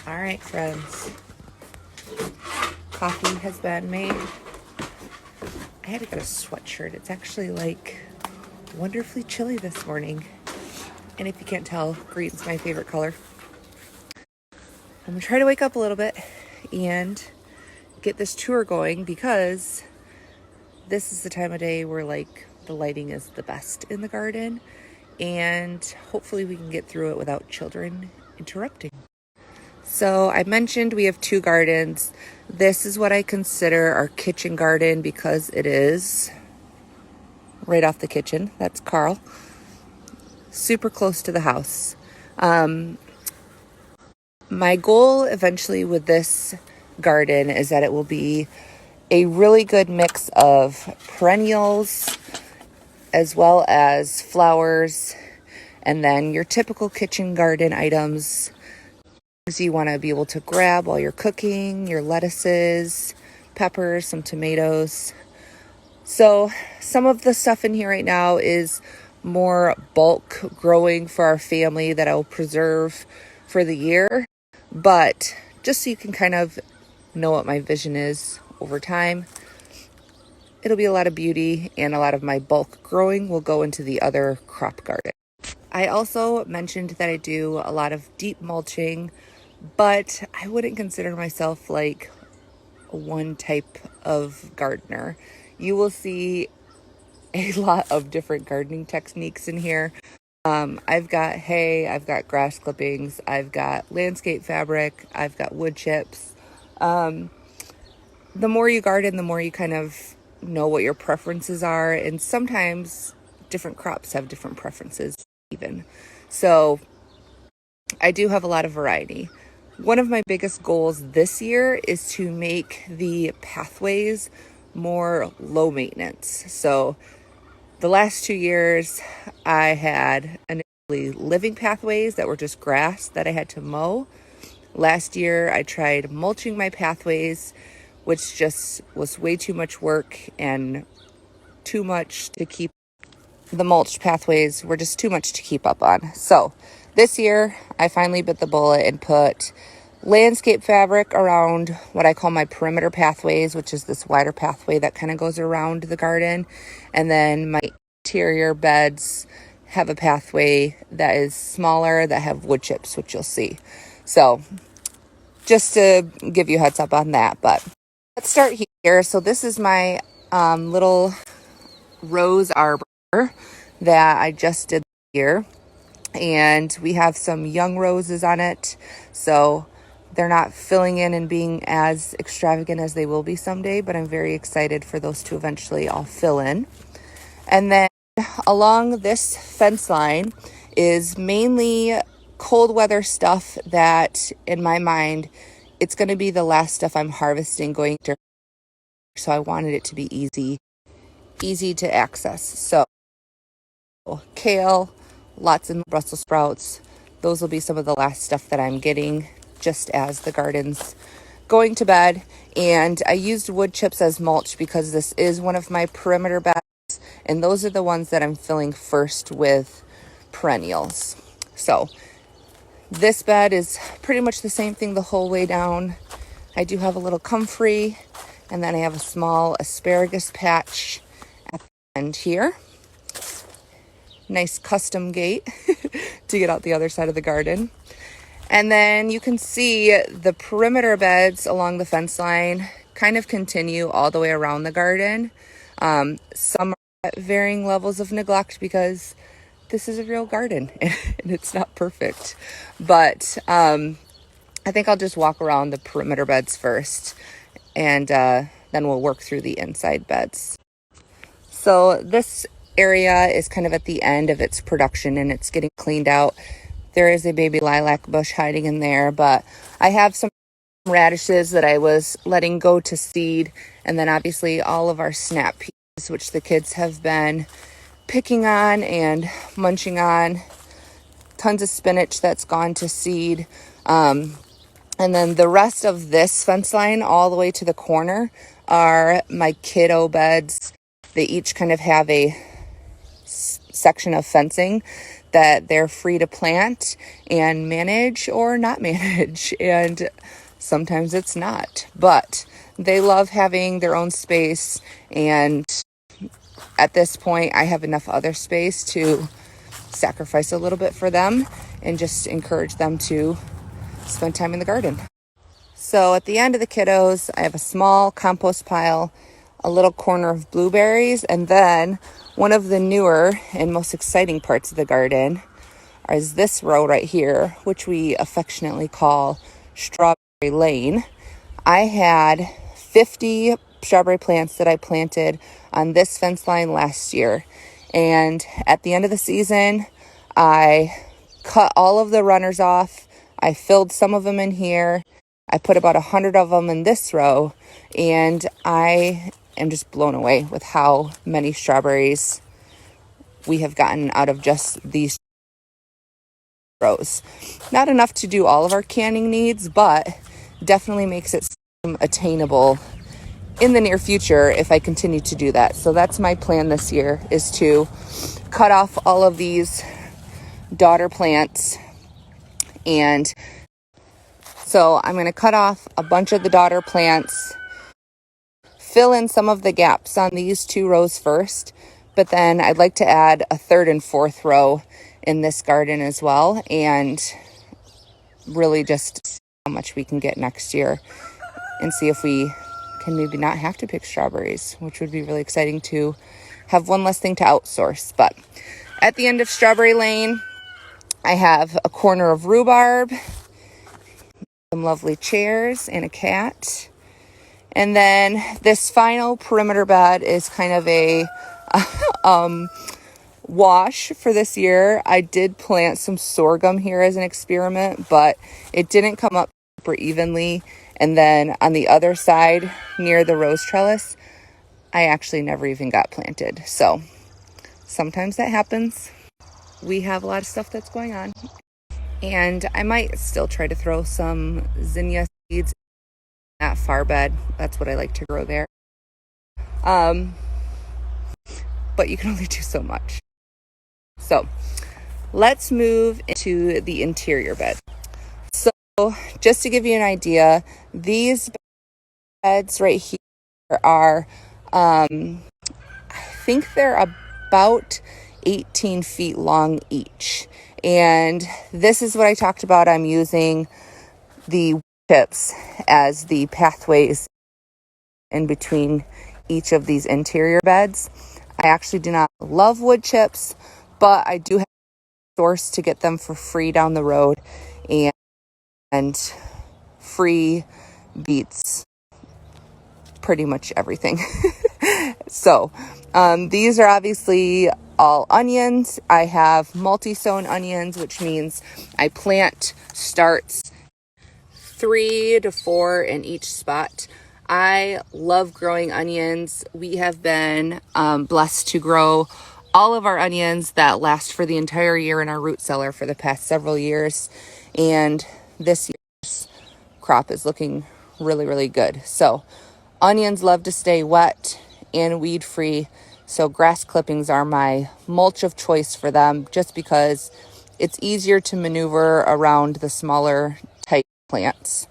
All right, friends. Coffee has been made. I had to get a sweatshirt. It's actually like wonderfully chilly this morning. And if you can't tell, green's my favorite color. I'm gonna try to wake up a little bit and get this tour going because this is the time of day where like the lighting is the best in the garden, and hopefully we can get through it without children interrupting. So I mentioned we have two gardens. This is what I consider our kitchen garden because it is right off the kitchen. That's Carl. Super close to the house. My goal eventually with this garden is that it will be a really good mix of perennials as well as flowers, and then your typical kitchen garden items you want to be able to grab while you're cooking, your lettuces, peppers, some tomatoes. So some of the stuff in here right now is more bulk growing for our family that I'll preserve for the year. But just so you can kind of know what my vision is over time, it'll be a lot of beauty, and a lot of my bulk growing will go into the other crop garden. I also mentioned that I do a lot of deep mulching, but I wouldn't consider myself like one type of gardener. You will see a lot of different gardening techniques in here. I've got hay, I've got grass clippings, I've got landscape fabric, I've got wood chips. The more you garden, the more you kind of know what your preferences are, and sometimes different crops have different preferences even. So I do have a lot of variety. One of my biggest goals this year is to make the pathways more low maintenance. So the last 2 years, I had initially living pathways that were just grass that I had to mow. Last year, I tried mulching my pathways, which just was way too much work and too much to keep. The mulched pathways were just too much to keep up on. So this year, I finally bit the bullet and put landscape fabric around what I call my perimeter pathways, which is this wider pathway that kind of goes around the garden. And then my interior beds have a pathway that is smaller that have wood chips, which you'll see. So just to give you a heads up on that, but let's start here. So this is my little rose arbor that I just did here, and we have some young roses on it, so they're not filling in and being as extravagant as they will be someday, but I'm very excited for those to eventually all fill in. And then along this fence line is mainly cold weather stuff that, in my mind, it's going to be the last stuff I'm harvesting going to, so I wanted it to be easy to access. So kale, lots of Brussels sprouts. Those will be some of the last stuff that I'm getting just as the garden's going to bed. And I used wood chips as mulch because this is one of my perimeter beds, and those are the ones that I'm filling first with perennials. So this bed is pretty much the same thing the whole way down. I do have a little comfrey, and then I have a small asparagus patch at the end here. Nice custom gate to get out the other side of the garden. And then you can see the perimeter beds along the fence line kind of continue all the way around the garden. Some are at varying levels of neglect because this is a real garden and it's not perfect. But I think I'll just walk around the perimeter beds first, and then we'll work through the inside beds. So this area is kind of at the end of its production and it's getting cleaned out. There is a baby lilac bush hiding in there, but I have some radishes that I was letting go to seed, and then obviously all of our snap peas, which the kids have been picking on and munching on. Tons of spinach that's gone to seed. And then the rest of this fence line all the way to the corner are my kiddo beds. They each kind of have a section of fencing that they're free to plant and manage or not manage. And sometimes it's not, but they love having their own space. And at this point, I have enough other space to sacrifice a little bit for them and just encourage them to spend time in the garden. So at the end of the kiddos, I have a small compost pile, a little corner of blueberries, and then one of the newer and most exciting parts of the garden is this row right here, which we affectionately call Strawberry Lane. I had 50 strawberry plants that I planted on this fence line last year. And at the end of the season, I cut all of the runners off. I filled some of them in here. I put about 100 of them in this row, and I am just blown away with how many strawberries we have gotten out of just these rows. Not enough to do all of our canning needs, but definitely makes it seem attainable in the near future if I continue to do that. So that's my plan this year, is to cut off all of these daughter plants. And so I'm going to cut off a bunch of the daughter plants, fill in some of the gaps on these 2 rows first, but then I'd like to add a 3rd and 4th row in this garden as well, and really just see how much we can get next year and see if we can maybe not have to pick strawberries, which would be really exciting to have one less thing to outsource. But at the end of Strawberry Lane, I have a corner of rhubarb, some lovely chairs, and a cat. And then this final perimeter bed is kind of a wash for this year. I did plant some sorghum here as an experiment, but it didn't come up super evenly. And then on the other side near the rose trellis, I actually never even got planted. So sometimes that happens. We have a lot of stuff that's going on. And I might still try to throw some zinnia seeds in that far bed. That's what I like to grow there. But you can only do so much. So let's move into the interior bed. So just to give you an idea, these beds right here are, I think they're about 18 feet long each. And this is what I talked about. I'm using the chips as the pathways in between each of these interior beds. I actually do not love wood chips, but I do have a source to get them for free down the road, and free beats pretty much everything. So these are obviously all onions. I have multi-sown onions, which means I plant starts 3 to 4 in each spot. I love growing onions. We have been blessed to grow all of our onions that last for the entire year in our root cellar for the past several years. And this year's crop is looking really, really good. So onions love to stay wet and weed free. So grass clippings are my mulch of choice for them, just because it's easier to maneuver around the smaller type plants.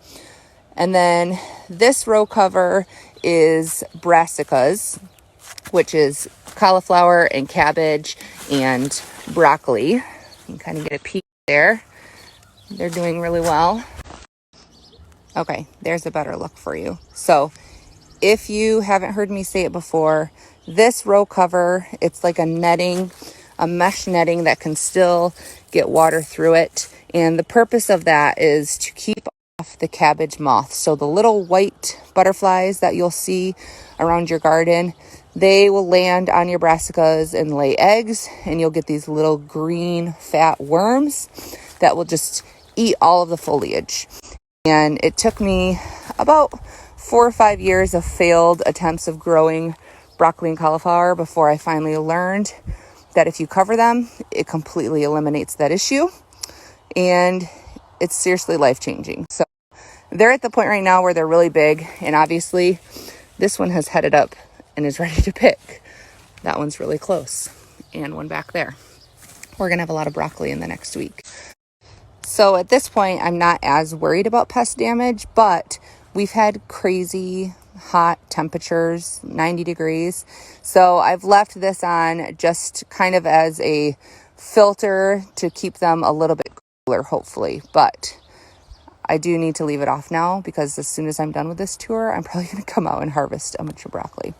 And then this row cover is brassicas, which is cauliflower and cabbage and broccoli. You can kind of get a peek there. They're doing really well. Okay, there's a better look for you. So if you haven't heard me say it before, this row cover, it's like a netting, a mesh netting that can still get water through it. And the purpose of that is to keep off the cabbage moth. So the little white butterflies that you'll see around your garden, they will land on your brassicas and lay eggs, and you'll get these little green fat worms that will just eat all of the foliage. And it took me about 4 or 5 years of failed attempts of growing broccoli and cauliflower before I finally learned that if you cover them, it completely eliminates that issue. And it's seriously life-changing. So they're at the point right now where they're really big. And obviously, this one has headed up and is ready to pick. That one's really close. And one back there. we're going to have a lot of broccoli in the next week. So at this point, I'm not as worried about pest damage, but we've had crazy hot temperatures, 90 degrees. So I've left this on just kind of as a filter to keep them a little bit cooler, hopefully. But I do need to leave it off now because as soon as I'm done with this tour, I'm probably going to come out and harvest a bunch of broccoli.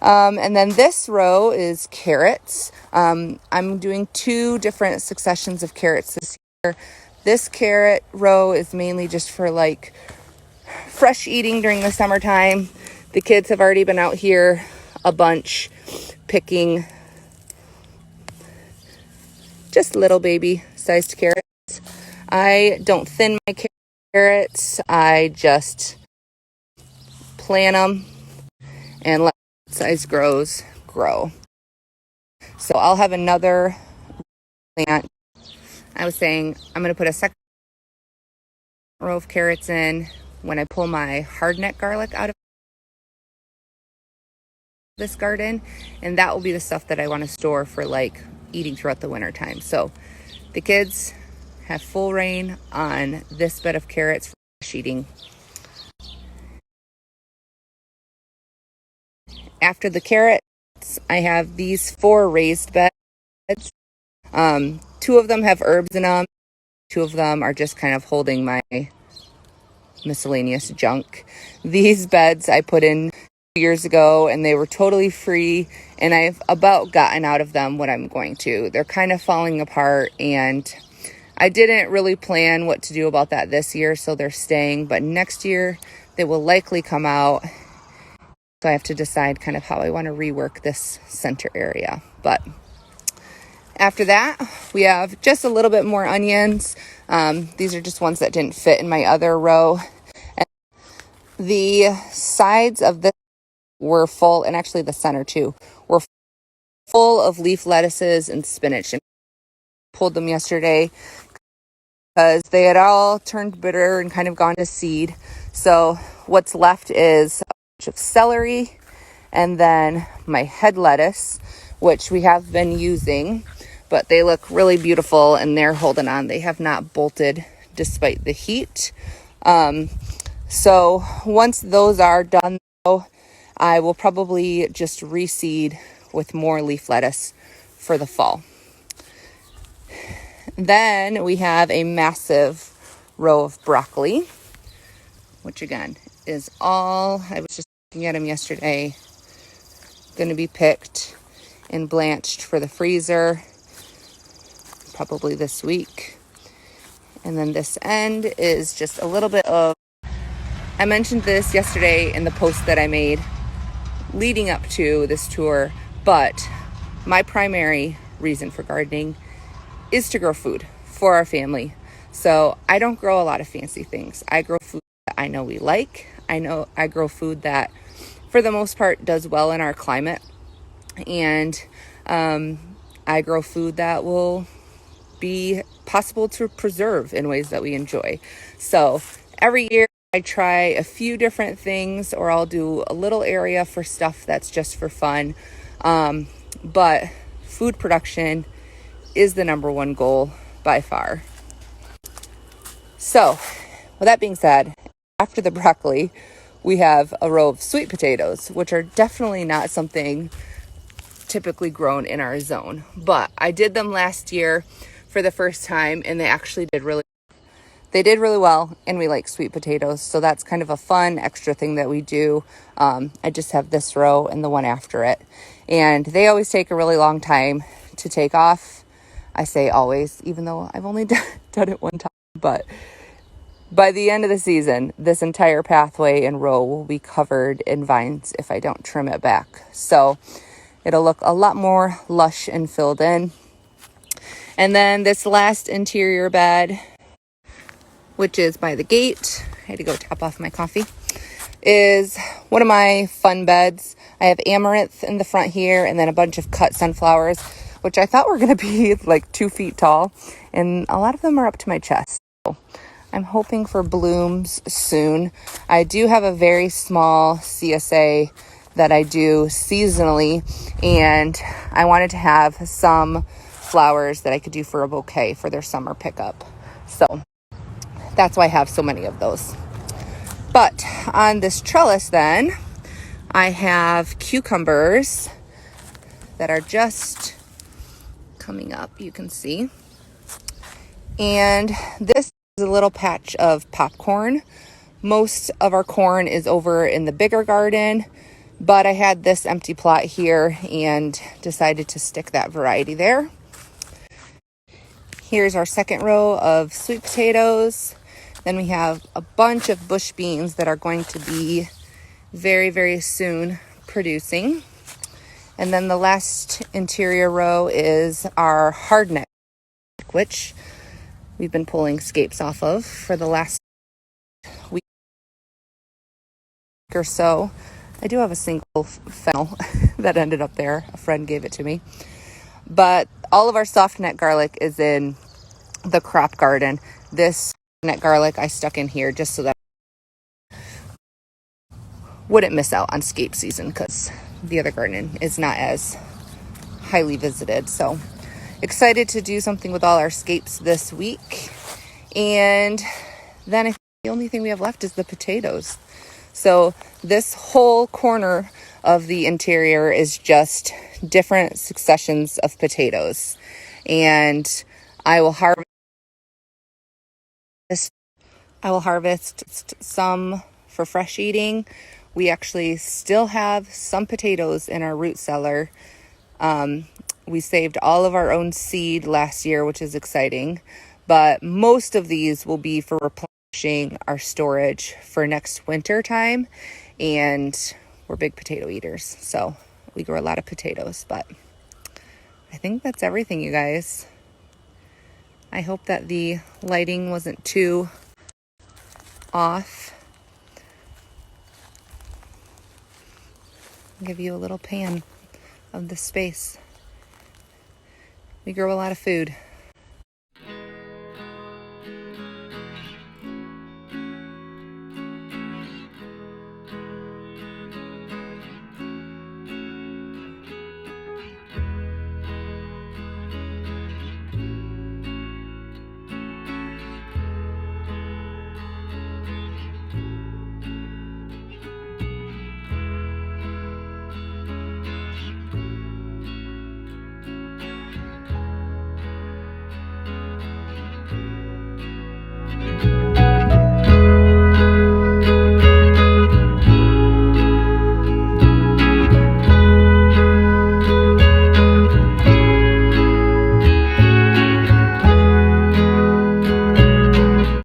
And then this row is carrots. I'm doing 2 different successions of carrots this year. This carrot row is mainly just for like fresh eating during the summertime. The kids have already been out here a bunch picking just little baby sized carrots. I don't thin my carrots. I just plant them and let size grow. So I'll have another plant. I was saying I'm going to put a second row of carrots in when I pull my hardneck garlic out of this garden, and that will be the stuff that I want to store for like eating throughout the winter time. So the kids have full reign on this bed of carrots for fresh eating. After the carrots, I have these 4 raised beds. 2 of them have herbs in them. 2 of them are just kind of holding my miscellaneous junk. These beds I put in years ago and they were totally free, and I've about gotten out of them what I'm going to. They're kind of falling apart, and I didn't really plan what to do about that this year, so they're staying, but next year they will likely come out. So I have to decide kind of how I want to rework this center area. But after that, we have just a little bit more onions. These are just ones that didn't fit in my other row. And the sides of this were full, and actually the center too, were full of leaf lettuces and spinach. And I pulled them yesterday because they had all turned bitter and kind of gone to seed. So what's left is a bunch of celery and then my head lettuce, which we have been using, but they look really beautiful and they're holding on. They have not bolted despite the heat. So once those are done, though, I will probably just reseed with more leaf lettuce for the fall. Then we have a massive row of broccoli, which again is all, I was just looking at them yesterday, going to be picked and blanched for the freezer probably this week. And then this end is just a little bit of, I mentioned this yesterday in the post that I made leading up to this tour, but my primary reason for gardening is to grow food for our family. So I don't grow a lot of fancy things. I grow food that I know we like. I grow food that for the most part does well in our climate. And I grow food that will be possible to preserve in ways that we enjoy. So every year I try a few different things, or I'll do a little area for stuff that's just for fun. But food production is the number one goal by far. So with that being said, after the broccoli, we have a row of sweet potatoes, which are definitely not something typically grown in our zone. But I did them last year for the first time, and they actually did really well, and we like sweet potatoes. So that's kind of a fun extra thing that we do. I just have this row and the one after it. And they always take a really long time to take off. I say always, even though I've only done it one time. But by the end of the season, this entire pathway and row will be covered in vines if I don't trim it back. So it'll look a lot more lush and filled in. And then this last interior bed, which is by the gate, I had to go top off my coffee, is one of my fun beds. I have amaranth in the front here and then a bunch of cut sunflowers, which I thought were going to be like 2 feet tall. And a lot of them are up to my chest. So I'm hoping for blooms soon. I do have a very small CSA that I do seasonally, and I wanted to have some flowers that I could do for a bouquet for their summer pickup. So that's why I have so many of those. But on this trellis then, I have cucumbers that are just coming up, you can see. And this is a little patch of popcorn. Most of our corn is over in the bigger garden, but I had this empty plot here and decided to stick that variety there. Here's our second row of sweet potatoes. Then we have a bunch of bush beans that are going to be very, very soon producing. And then the last interior row is our hardneck, which we've been pulling scapes off of for the last week or so. I do have a single fennel that ended up there. A friend gave it to me. But all of our soft net garlic is in the crop garden. This net garlic I stuck in here just so that I wouldn't miss out on scape season, because the other garden is not as highly visited. So excited to do something with all our scapes this week. And then I think the only thing we have left is the potatoes. So this whole corner of the interior is just different successions of potatoes. And I will harvest some for fresh eating. We actually still have some potatoes in our root cellar. We saved all of our own seed last year, which is exciting. But most of these will be for replenishing our storage for next winter time. And we're big potato eaters, so we grow a lot of potatoes. But I think that's everything, you guys. I hope that the lighting wasn't too off. I'll give you a little pan of the space. We grow a lot of food.